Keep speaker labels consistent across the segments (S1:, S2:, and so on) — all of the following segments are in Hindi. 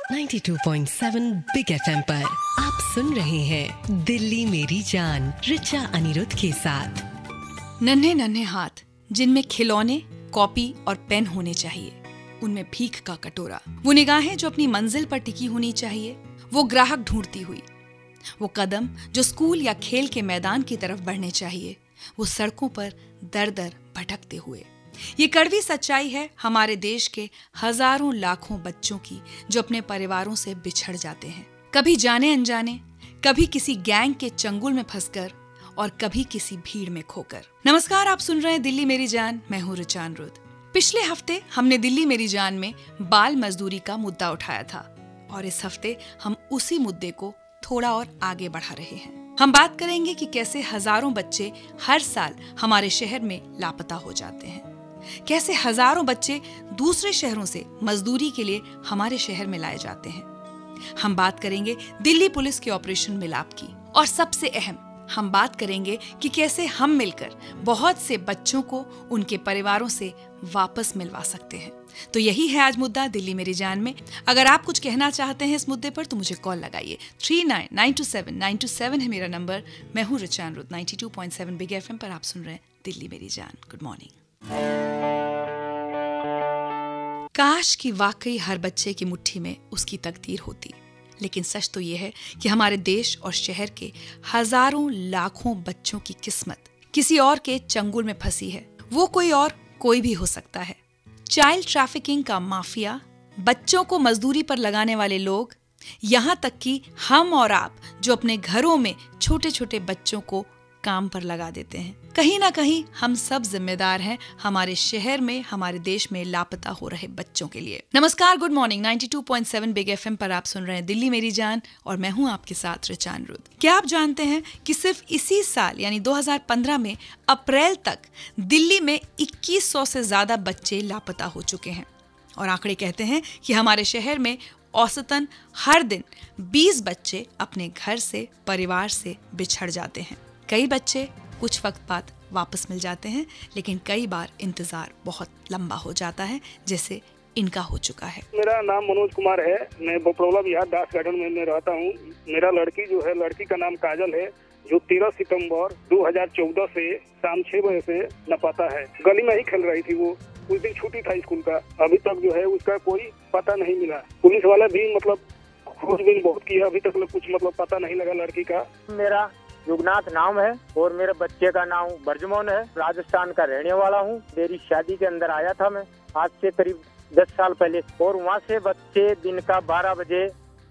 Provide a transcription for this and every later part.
S1: 92.7 बिग एफएम पर आप सुन रहे हैं दिल्ली मेरी जान रिचा अनिरुद्ध के साथ।
S2: नन्हे नन्हे हाथ जिनमें खिलौने, कॉपी और पेन होने चाहिए, उनमें भीख का कटोरा। वो निगाहें जो अपनी मंजिल पर टिकी होनी चाहिए, वो ग्राहक ढूंढती हुई। वो कदम जो स्कूल या खेल के मैदान की तरफ बढ़ने चाहिए, वो सड़कों पर दर दर भटकते हुए। ये कड़वी सच्चाई है हमारे देश के हजारों लाखों बच्चों की जो अपने परिवारों से बिछड़ जाते हैं, कभी जाने अनजाने, कभी किसी गैंग के चंगुल में फंसकर और कभी किसी भीड़ में खोकर। नमस्कार, आप सुन रहे हैं दिल्ली मेरी जान। मैं हूं रिचा अनिरुद्ध। पिछले हफ्ते हमने दिल्ली मेरी जान में बाल मजदूरी का मुद्दा उठाया था और इस हफ्ते हम उसी मुद्दे को थोड़ा और आगे बढ़ा रहे हैं। हम बात करेंगे कि कैसे हजारों बच्चे हर साल हमारे शहर में लापता हो जाते हैं, कैसे हजारों बच्चे दूसरे शहरों से मजदूरी के लिए हमारे शहर में लाए जाते हैं। हम बात करेंगे दिल्ली पुलिस के ऑपरेशन मिलाप की और सबसे अहम हम बात करेंगे कि कैसे हम मिलकर बहुत से बच्चों को उनके परिवारों से वापस मिलवा सकते हैं। तो यही है आज मुद्दा दिल्ली मेरी जान में। अगर आप कुछ कहना चाहते हैं इस मुद्दे पर तो मुझे कॉल लगाइए। 39927927 है मेरा नंबर। मैं हूँ रिचा अनिरुद्ध। 92.7 बिग एफएम पर आप सुन रहे हैं दिल्ली मेरी जान। Good morning. काश कि वाकई हर बच्चे की मुट्ठी में उसकी तकदीर होती, लेकिन सच तो ये है कि हमारे देश और शहर के हजारों लाखों बच्चों की किस्मत किसी और के चंगुल में फंसी है। वो कोई भी हो सकता है। चाइल्ड ट्रैफिकिंग का माफिया, बच्चों को मजदूरी पर लगाने वाले लोग, यहाँ तक कि हम और आप जो अपने घरों में छोटे छोटे बच्चों को काम पर लगा देते हैं। कहीं ना कहीं हम सब जिम्मेदार हैं हमारे शहर में, हमारे देश में लापता हो रहे बच्चों के लिए। नमस्कार, गुड मॉर्निंग। 92.7 बिग एफएम पर आप सुन रहे हैं दिल्ली मेरी जान और मैं हूं आपके साथ रिचा अनिरुद्ध। क्या आप जानते हैं कि सिर्फ इसी साल यानी 2015 में अप्रैल तक दिल्ली में 2100 से ज्यादा बच्चे लापता हो चुके हैं और आंकड़े कहते हैं कि हमारे शहर में औसतन हर दिन 20 बच्चे अपने घर से, परिवार से बिछड़ जाते हैं। कई बच्चे कुछ वक्त बाद वापस मिल जाते हैं, लेकिन कई बार इंतजार बहुत लंबा हो जाता है, जैसे इनका हो चुका है।
S3: मेरा नाम मनोज कुमार है। मैं बपरौला बिहार दास गार्डन में रहता हूँ। मेरा लड़की का नाम काजल है, जो 13 सितंबर 2014 से शाम 6 बजे से लापता है। गली में ही खेल रही थी वो। उस दिन छुट्टी था स्कूल का। अभी तक जो है उसका कोई पता नहीं मिला। पुलिस वाला भी खोजबीन बहुत किया, अभी तक कुछ पता नहीं लगा लड़की का।
S4: मेरा युगनाथ नाम है और मेरे बच्चे का नाम बर्जमोन है। राजस्थान का रहने वाला हूँ। मेरी शादी के अंदर आया था मैं आज से करीब 10 साल पहले और वहाँ से बच्चे दिन का 12 बजे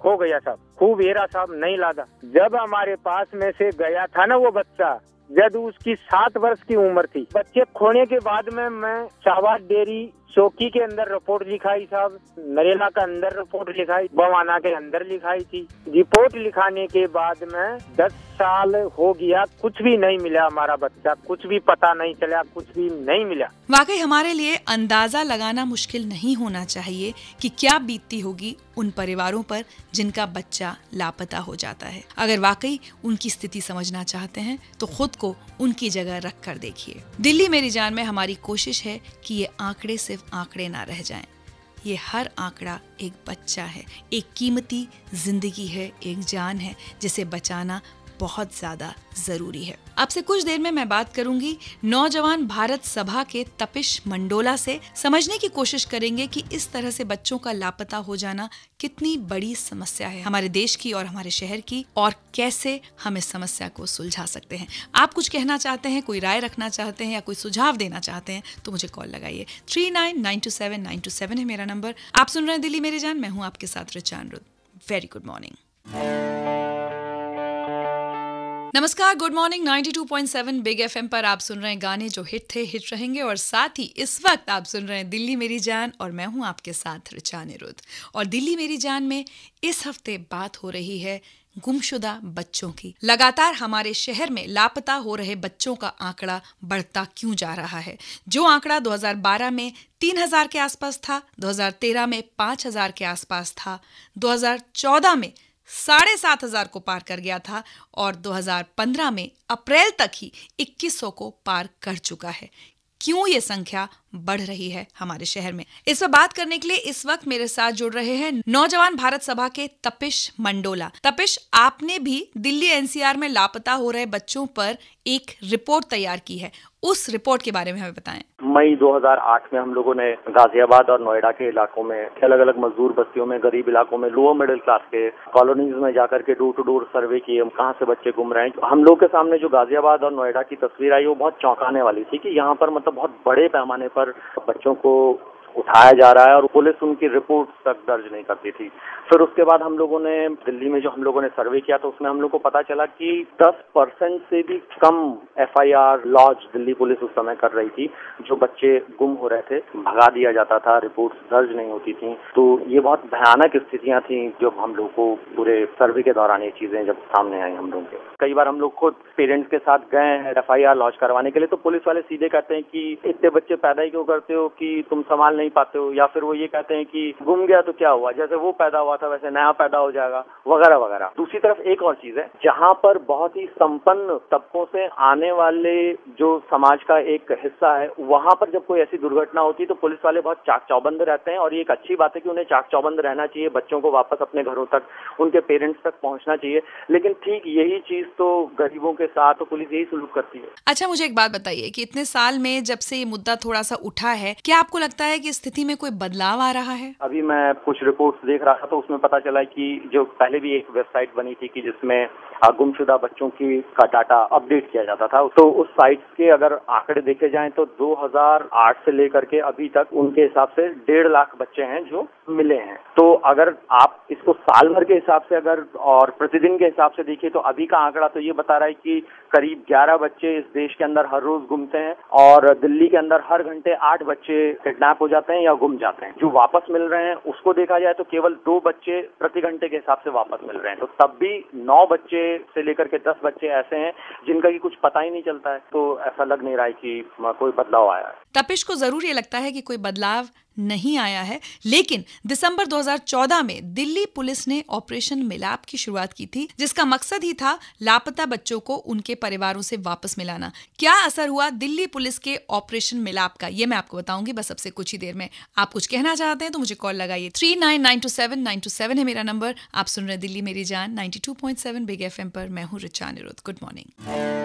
S4: खो गया साहब। खूब हेरा साहब, नहीं लादा। जब हमारे पास में से गया था ना वो बच्चा, जब उसकी 7 वर्ष की उम्र थी। बच्चे खोने के बाद में मैं शाहबाद डेयरी चौकी के अंदर रिपोर्ट लिखाई साहब, नरेला का अंदर रिपोर्ट लिखाई, बवाना के अंदर लिखाई थी। रिपोर्ट लिखाने के बाद में 10 साल हो गया, कुछ भी नहीं मिला हमारा बच्चा, कुछ भी पता नहीं चला, कुछ भी नहीं मिला।
S2: वाकई हमारे लिए अंदाजा लगाना मुश्किल नहीं होना चाहिए कि क्या बीतती होगी उन परिवारों पर जिनका बच्चा लापता हो जाता है। अगर वाकई उनकी स्थिति समझना चाहते हैं तो खुद को उनकी जगह रख कर देखिए। दिल्ली मेरी जान में हमारी कोशिश है कि ये आंकड़े सिर्फ आंकड़े ना रह जाएं। ये हर आंकड़ा एक बच्चा है, एक कीमती जिंदगी है, एक जान है जिसे बचाना बहुत ज्यादा जरूरी है। आपसे कुछ देर में मैं बात करूंगी नौजवान भारत सभा के तपिश मंडोला से। समझने की कोशिश करेंगे कि इस तरह से बच्चों का लापता हो जाना कितनी बड़ी समस्या है हमारे देश की और हमारे शहर की, और कैसे हम इस समस्या को सुलझा सकते हैं। आप कुछ कहना चाहते हैं, कोई राय रखना चाहते हैं या कोई सुझाव देना चाहते हैं तो मुझे कॉल लगाइए। 39927927 है मेरा नंबर। आप सुन रहे हैं दिल्ली मेरी जान। मैं हूँ आपके साथ Richa Anirudh. Very good morning. नमस्कार, गुड मॉर्निंग। 92.7 बिग एफएम पर आप सुन रहे हैं गाने जो हिट थे, हिट रहेंगे, और साथ ही इस वक्त आप सुन रहे हैं दिल्ली मेरी जान और मैं हूं आपके साथ रिचा अनिरुद्ध। और दिल्ली मेरी जान में इस हफ्ते बात हो रही है गुमशुदा बच्चों की। लगातार हमारे शहर में लापता हो रहे बच्चों का आंकड़ा बढ़ता क्यों जा रहा है? जो आंकड़ा 2012 में 3000 के आसपास था, 2013 में 5000 के आसपास था, 2014 में 7,500 को पार कर गया था और 2015 में अप्रैल तक ही 2100 को पार कर चुका है। क्यों ये संख्या बढ़ रही है हमारे शहर में। इस पर बात करने के लिए इस वक्त मेरे साथ जुड़ रहे हैं नौजवान भारत सभा के तपिश मंडोला। तपिश, आपने भी दिल्ली एनसीआर में लापता हो रहे बच्चों पर एक रिपोर्ट तैयार की है, उस रिपोर्ट के बारे में हमें बताएं।
S5: मई 2008 में हम लोगों ने गाजियाबाद और नोएडा के इलाकों में, अलग अलग मजदूर बस्तियों में, गरीब इलाकों में, लोअर मिडिल क्लास के कॉलोनीज में जाकर के डोर टू डोर सर्वे किए, कहाँ से बच्चे गुम रहे हैं। हम लोग के सामने जो गाजियाबाद और नोएडा की तस्वीर आई वो बहुत चौंकाने वाली थी कि यहाँ पर मतलब बहुत बड़े पैमाने पर बच्चों को उठाया जा रहा है और पुलिस उनकी रिपोर्ट तक दर्ज नहीं करती थी। फिर उसके बाद हम लोगों ने दिल्ली में जो हम लोगों ने सर्वे किया तो उसमें हम लोग को पता चला कि 10% से भी कम FIR लॉन्च दिल्ली पुलिस उस समय कर रही थी। जो बच्चे गुम हो रहे थे भगा दिया जाता था, रिपोर्ट दर्ज नहीं होती थी। तो ये बहुत भयानक स्थितियां थी जब हम लोग को पूरे सर्वे के दौरान ये चीजें जब सामने आई हम लोग के। कई बार हम लोग खुद पेरेंट्स के साथ गए हैं FIR लॉन्च करवाने के लिए, तो पुलिस वाले सीधे कहते हैं कि इतने बच्चे पैदा ही क्यों करते हो कि तुम संभाल नहीं पाते हो, या फिर वो ये कहते हैं कि गुम गया तो क्या हुआ, जैसे वो पैदा हुआ था वैसे नया पैदा हो जाएगा, वगैरह वगैरह। दूसरी तरफ एक और चीज है, जहां पर बहुत ही संपन्न तबकों से आने वाले जो समाज का एक हिस्सा है, वहां पर जब कोई ऐसी दुर्घटना होती है तो पुलिस वाले बहुत चाक चौबंद रहते हैं। और ये एक अच्छी बात है कि उन्हें चाक चौबंद रहना चाहिए, बच्चों को वापस अपने घरों तक, उनके पेरेंट्स तक पहुंचना चाहिए। लेकिन ठीक यही चीज तो गरीबों के साथ तो पुलिस यही सलूक करती है।
S2: अच्छा, मुझे एक बात बताइए कि इतने साल में जब से ये मुद्दा थोड़ा सा उठा है, क्या आपको लगता है कि स्थिति में कोई बदलाव आ रहा है?
S5: अभी मैं कुछ रिपोर्ट्स देख रहा था तो उसमें पता चला कि जो पहले भी एक वेबसाइट बनी थी कि जिसमें गुमशुदा बच्चों का डाटा अपडेट किया जाता था, तो उस साइट के अगर आंकड़े देखे जाएं तो 2008 से लेकर के अभी तक उनके हिसाब से 1.5 लाख बच्चे हैं जो मिले हैं। तो अगर आप इसको साल भर के हिसाब से अगर और प्रतिदिन के हिसाब से देखिए तो अभी का आंकड़ा तो ये बता रहा है कि करीब 11 बच्चे इस देश के अंदर हर रोज गुमते हैं और दिल्ली के अंदर हर घंटे 8 बच्चे किडनैप हो जाते हैं या गुम जाते हैं। जो वापस मिल रहे हैं उसको देखा जाए तो केवल 2 बच्चे प्रति घंटे के हिसाब से वापस मिल रहे हैं। तो तब भी 9 बच्चे से लेकर के 10 बच्चे ऐसे हैं जिनका की कुछ पता ही नहीं चलता है। तो ऐसा लग नहीं रहा है कि कोई बदलाव आया है।
S2: तपिश को जरूर ये लगता है कि कोई बदलाव नहीं आया है, लेकिन दिसंबर 2014 में दिल्ली पुलिस ने ऑपरेशन मिलाप की शुरुआत की थी, जिसका मकसद ही था लापता बच्चों को उनके परिवारों से वापस मिलाना। क्या असर हुआ दिल्ली पुलिस के ऑपरेशन मिलाप का, ये मैं आपको बताऊंगी बस अब से कुछ ही देर में। आप कुछ कहना चाहते हैं तो मुझे कॉल लगाइए। 39927927 है मेरा नंबर। आप सुन रहे दिल्ली मेरी जान 92.7 बिग FM पर। मैं हूँ रिचा अनिरुद्ध। Good morning.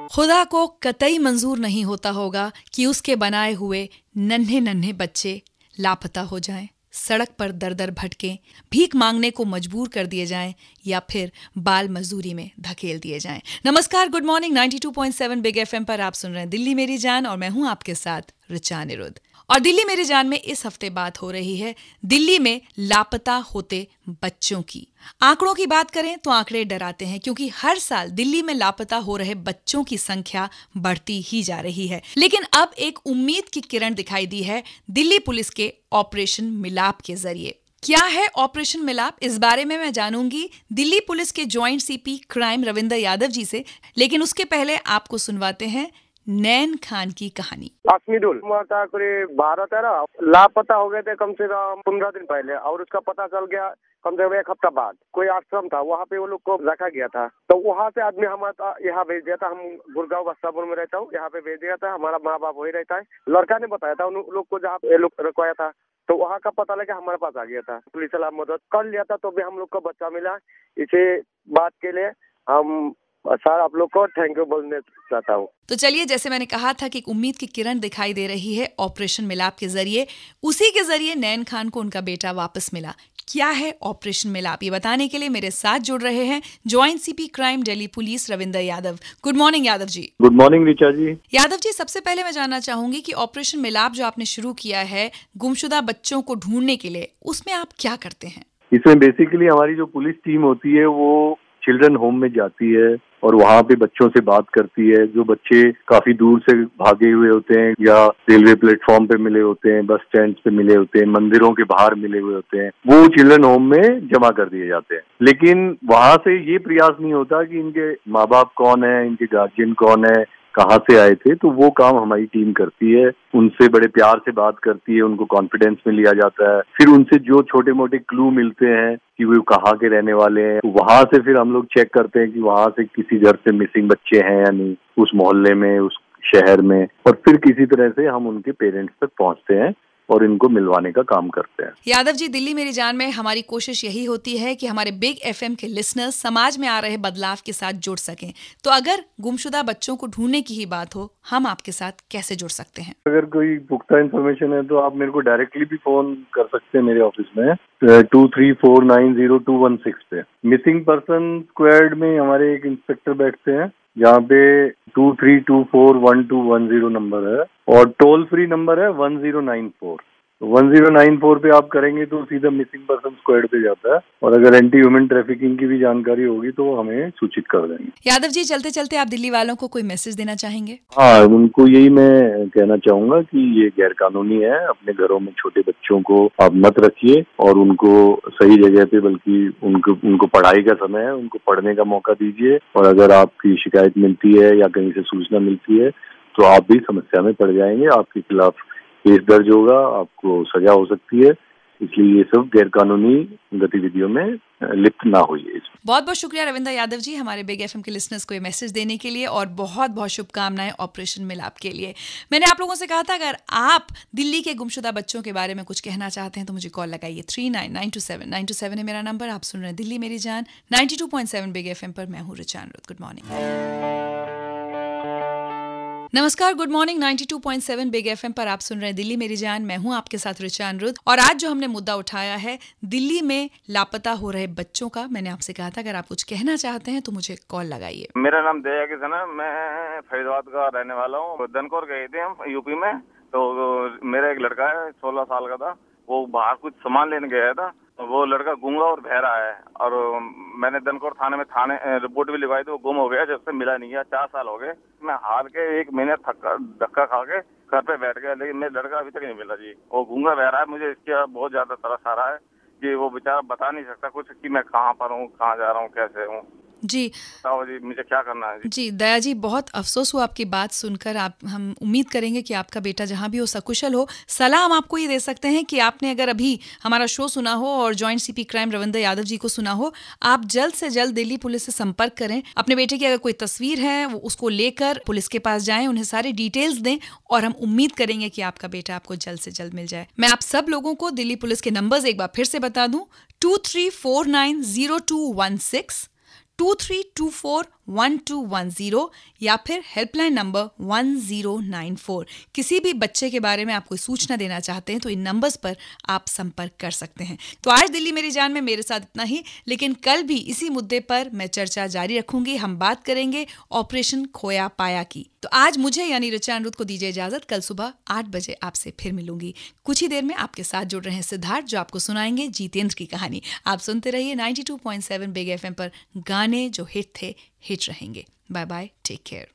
S2: खुदा को कतई मंजूर नहीं होता होगा कि उसके बनाए हुए नन्हे नन्हे बच्चे लापता हो जाएं, सड़क पर दर दर भटकें, भीख मांगने को मजबूर कर दिए जाएं या फिर बाल मजदूरी में धकेल दिए जाएं। नमस्कार, गुड मॉर्निंग। 92.7 बिग FM पर आप सुन रहे हैं दिल्ली मेरी जान और मैं हूं आपके साथ रिचा अनिरुद्ध। और दिल्ली मेरी जान में इस हफ्ते बात हो रही है दिल्ली में लापता होते बच्चों की। आंकड़ों की बात करें तो आंकड़े डराते हैं, क्योंकि हर साल दिल्ली में लापता हो रहे बच्चों की संख्या बढ़ती ही जा रही है। लेकिन अब एक उम्मीद की किरण दिखाई दी है दिल्ली पुलिस के ऑपरेशन मिलाप के जरिए। क्या है ऑपरेशन मिलाप, इस बारे में मैं जानूंगी दिल्ली पुलिस के joint CP crime Ravinder Yadav ji से। लेकिन उसके पहले आपको सुनवाते हैं नैन खान की कहानी।
S6: अस्मिदुल 12-13 लापता हो गए थे कम से कम 15 दिन पहले, और उसका पता चल गया कम से कम 1 हफ्ता बाद। कोई आश्रम था, वहाँ पे वो लोग को रखा गया था। तो वहाँ से आदमी हमारा यहाँ भेज दिया था। हम गुड़गांव बस्तापुर में रहता हूँ, यहाँ पे भेज दिया था। हमारा माँ बाप वही रहता है। लड़का ने बताया था उन लोग को जहाँ ये लोग रखवाया था, तो वहाँ का पता लगा हमारे पास आ गया था। पुलिस वाला मदद कर लिया था, तो भी हम लोग को बच्चा मिला। इसी बात के लिए हम सर आप लोग को थैंक यू बोलने चाहता हूँ।
S2: तो चलिए, जैसे मैंने कहा था कि एक उम्मीद की किरण दिखाई दे रही है ऑपरेशन मिलाप के जरिए। उसी के जरिए नैन खान को उनका बेटा वापस मिला। क्या है ऑपरेशन मिलाप, ये बताने के लिए मेरे साथ जुड़ रहे हैं joint CP crime Delhi police Ravinder Yadav. Good morning Yadav ji.
S7: Good morning Richa ji.
S2: Yadav ji, सबसे पहले मैं जानना चाहूंगी कि ऑपरेशन मिलाप जो आपने शुरू किया है गुमशुदा बच्चों को ढूंढने के लिए, उसमें आप क्या करते हैं?
S7: इसमें बेसिकली हमारी जो पुलिस टीम होती है वो चिल्ड्रन होम में जाती है और वहाँ पे बच्चों से बात करती है। जो बच्चे काफी दूर से भागे हुए होते हैं या रेलवे प्लेटफॉर्म पे मिले होते हैं, बस स्टैंड पे मिले होते हैं, मंदिरों के बाहर मिले हुए होते हैं, वो चिल्ड्रन होम में जमा कर दिए जाते हैं। लेकिन वहाँ से ये प्रयास नहीं होता कि इनके माँ बाप कौन है, इनके गार्जियन कौन है, कहाँ से आए थे। तो वो काम हमारी टीम करती है, उनसे बड़े प्यार से बात करती है, उनको कॉन्फिडेंस में लिया जाता है। फिर उनसे जो छोटे मोटे क्लू मिलते हैं कि वो कहाँ के रहने वाले हैं, तो वहां से फिर हम लोग चेक करते हैं कि वहां से किसी घर से मिसिंग बच्चे हैं या नहीं, उस मोहल्ले में, उस शहर में, और फिर किसी तरह से हम उनके पेरेंट्स तक पहुंचते हैं और इनको मिलवाने का काम करते हैं।
S2: यादव जी, दिल्ली मेरी जान में हमारी कोशिश यही होती है कि हमारे बिग एफएम के लिसनर्स समाज में आ रहे बदलाव के साथ जुड़ सकें। तो अगर गुमशुदा बच्चों को ढूंढने की ही बात हो, हम आपके साथ कैसे जुड़ सकते हैं?
S7: अगर कोई पुख्ता इन्फॉर्मेशन है तो आप मेरे को डायरेक्टली भी फोन कर सकते हैं मेरे ऑफिस में 23490216 पे। मिसिंग पर्सन स्क्वाड में हमारे एक इंस्पेक्टर बैठते हैं, जहाँ पे 23241210 नंबर है, और टोल फ्री नंबर है 1094। 1094 पे आप करेंगे तो सीधा मिसिंग पर्सन स्क्वाड पे जाता है, और अगर एंटी ह्यूमन ट्रैफिकिंग की भी जानकारी होगी तो वो हमें सूचित कर देंगे।
S2: यादव जी, चलते चलते आप दिल्ली वालों को कोई मैसेज देना चाहेंगे?
S7: हाँ, उनको यही मैं कहना चाहूंगा कि ये गैर कानूनी है। अपने घरों में छोटे बच्चों को आप मत रखिए, और उनको सही जगह पे, बल्कि उनको पढ़ाई का समय है, उनको पढ़ने का मौका दीजिए। और अगर आपकी शिकायत मिलती है या कहीं से सूचना मिलती है तो आप भी समस्या में पड़ जाएंगे, आपके खिलाफ केस दर्ज होगा, आपको सजा हो सकती है। इसलिए ये सब गैर कानूनी गतिविधियों में लिप्त ना होइए।
S2: बहुत बहुत शुक्रिया रविंद्र यादव जी, हमारे बिग एफएम के लिसनर्स को ये मैसेज देने के लिए, और बहुत बहुत शुभकामनाएं ऑपरेशन मिलाप के लिए। मैंने आप लोगों से कहा था अगर आप दिल्ली के गुमशुदा बच्चों के बारे में कुछ कहना चाहते हैं तो मुझे कॉल लगाइए। 39927927 है मेरा नंबर। आप सुन रहे हैं दिल्ली मेरी जान 92.7 बिग एफएम पर। मैं हूँ रिचा अनिरुद्ध। Good morning. नमस्कार, गुड मॉर्निंग। 92.7 बिग एफएम पर आप सुन रहे हैं दिल्ली मेरी जान। मैं हूं आपके साथ रिचा अनिरुद्ध, और आज जो हमने मुद्दा उठाया है दिल्ली में लापता हो रहे बच्चों का, मैंने आपसे कहा था अगर आप कुछ कहना चाहते हैं तो मुझे कॉल लगाइए।
S8: मेरा नाम दया किशन है, मैं फरीदाबाद का रहने वाला हूँ। दनकौर गए थे हम यूपी में, तो मेरा एक लड़का है 16 साल का था, वो बाहर कुछ सामान लेने गया था। वो लड़का गूंगा और बहरा है, और मैंने दनकौर थाने में रिपोर्ट भी लिखवाई, तो वो गुम हो गया, जब से मिला नहीं है। 4 साल हो गए। मैं हार के 1 महीने धक्का खा के घर पे बैठ गया, लेकिन मेरा लड़का अभी तक नहीं मिला जी। वो गूंगा बहरा है, मुझे इसका बहुत ज्यादा तरस आ रहा है कि वो बेचारा बता नहीं सकता कुछ कि मैं कहाँ पर हूँ, कहाँ जा रहा हूँ, कैसे हूँ।
S2: जी
S8: बताओ जी, मुझे क्या करना है
S2: जी। दया जी, बहुत अफसोस हुआ आपकी बात सुनकर। हम उम्मीद करेंगे कि आपका बेटा जहां भी हो सकुशल हो। सलाह हम आपको ये दे सकते हैं कि आपने अगर अभी हमारा शो सुना हो और joint CP crime Ravindra Yadav ji को सुना हो, आप जल्द से जल्द दिल्ली पुलिस से संपर्क करें। अपने बेटे की अगर कोई तस्वीर है वो उसको लेकर पुलिस के पास जाएं, उन्हें सारी डिटेल्स दें, और हम उम्मीद करेंगे कि आपका बेटा आपको जल्द से जल्द मिल जाए। मैं आप सब लोगों को दिल्ली पुलिस के नंबर्स एक बार फिर से बता दूं, 23490216, 23241210, या फिर हेल्पलाइन नंबर 1094। किसी भी बच्चे के बारे में आप कोई सूचना देना चाहते हैं तो इन नंबर्स पर आप संपर्क कर सकते हैं। तो आज दिल्ली मेरी जान में मेरे साथ इतना ही, लेकिन कल भी इसी मुद्दे पर मैं चर्चा जारी रखूंगी। हम बात करेंगे ऑपरेशन खोया पाया की। तो आज मुझे यानी रिचा अनिरुद्ध को दीजिए इजाजत। कल सुबह 8 बजे आपसे फिर मिलूंगी। कुछ ही देर में आपके साथ जुड़ रहे हैं सिद्धार्थ, जो आपको सुनाएंगे जितेंद्र की कहानी। आप सुनते रहिए 92.7 बिग एफएम पर। गाने जो हिट थे हिट रहेंगे। Bye bye, take care.